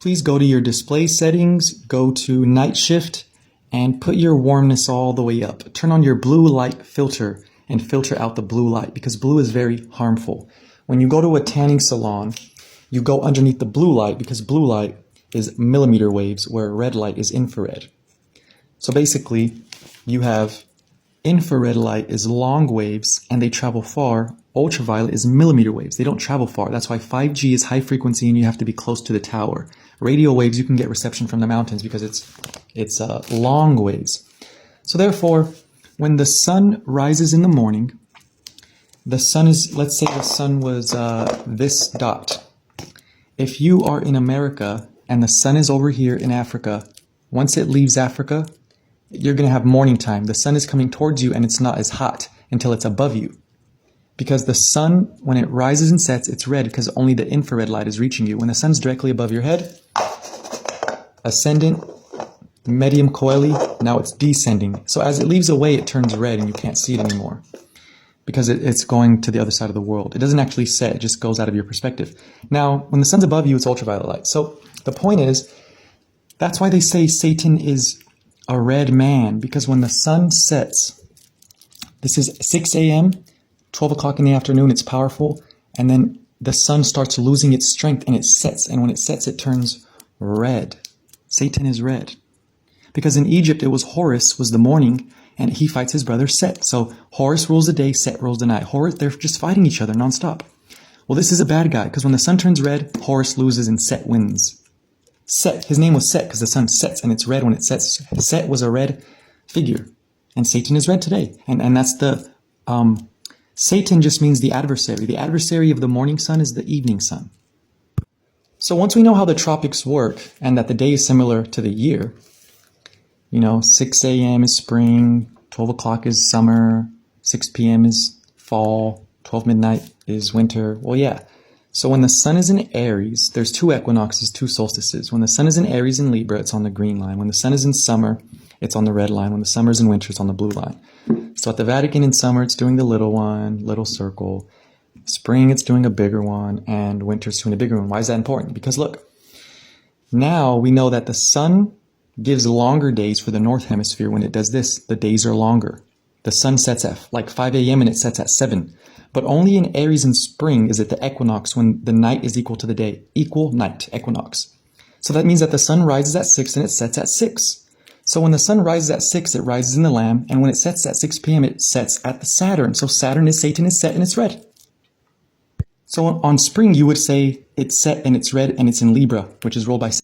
please go to your display settings, go to night shift, and put your warmness all the way up. Turn on your blue light filter and filter out the blue light because blue is very harmful. When you go to a tanning salon, you go underneath the blue light because blue light is millimeter waves where red light is infrared. So basically, you have infrared light is long waves and they travel far. Ultraviolet is millimeter waves. They don't travel far. That's why 5G is high frequency and you have to be close to the tower. Radio waves, you can get reception from the mountains because it's long waves. So therefore, when the sun rises in the morning, the sun is, let's say the sun was this dot. If you are in America and the sun is over here in Africa, once it leaves Africa, you're going to have morning time. The sun is coming towards you and it's not as hot until it's above you. Because the sun, when it rises and sets, it's red because only the infrared light is reaching you. When the sun's directly above your head, ascendant, medium coeli, now it's descending. So as it leaves away, it turns red and you can't see it anymore because it's going to the other side of the world. It doesn't actually set, it just goes out of your perspective. Now, when the sun's above you, it's ultraviolet light. So the point is, that's why they say Satan is a red man, because when the sun sets, this is 6 a.m., 12 o'clock in the afternoon, it's powerful, and then the sun starts losing its strength and it sets, and when it sets, it turns red. Satan is red. Because in Egypt, it was Horace was the morning, and he fights his brother Set. So Horace rules the day, Set rules the night. Horace, they're just fighting each other nonstop. Well, this is a bad guy, because when the sun turns red, Horace loses and Set wins. Set, his name was Set, because the sun sets and it's red when it sets. Set was a red figure, and Satan is red today. And that's the, Satan just means the adversary. The adversary of the morning sun is the evening sun. So once we know how the tropics work, and that the day is similar to the year, 6 a.m. is spring, 12 o'clock is summer, 6 p.m. is fall, 12 midnight is winter. Well, yeah. So when the sun is in Aries, there's 2 equinoxes, 2 solstices. When the sun is in Aries and Libra, it's on the green line. When the sun is in summer, it's on the red line. When the summer is in winter, it's on the blue line. So at the Vatican in summer, it's doing the little one, little circle. Spring, it's doing a bigger one, and winter, it's doing a bigger one. Why is that important? Because look, now we know that the sun gives longer days for the north hemisphere. When it does this, the days are longer. The sun sets at like 5 a.m. and it sets at 7. But only in Aries and spring is it the equinox when the night is equal to the day. Equal night, equinox. So that means that the sun rises at 6 and it sets at 6. So when the sun rises at 6, it rises in the Lamb. And when it sets at 6 p.m., it sets at the Saturn. So Saturn is Satan is set and it's red. So on spring, you would say it's set and it's red and it's in Libra, which is ruled by Satan.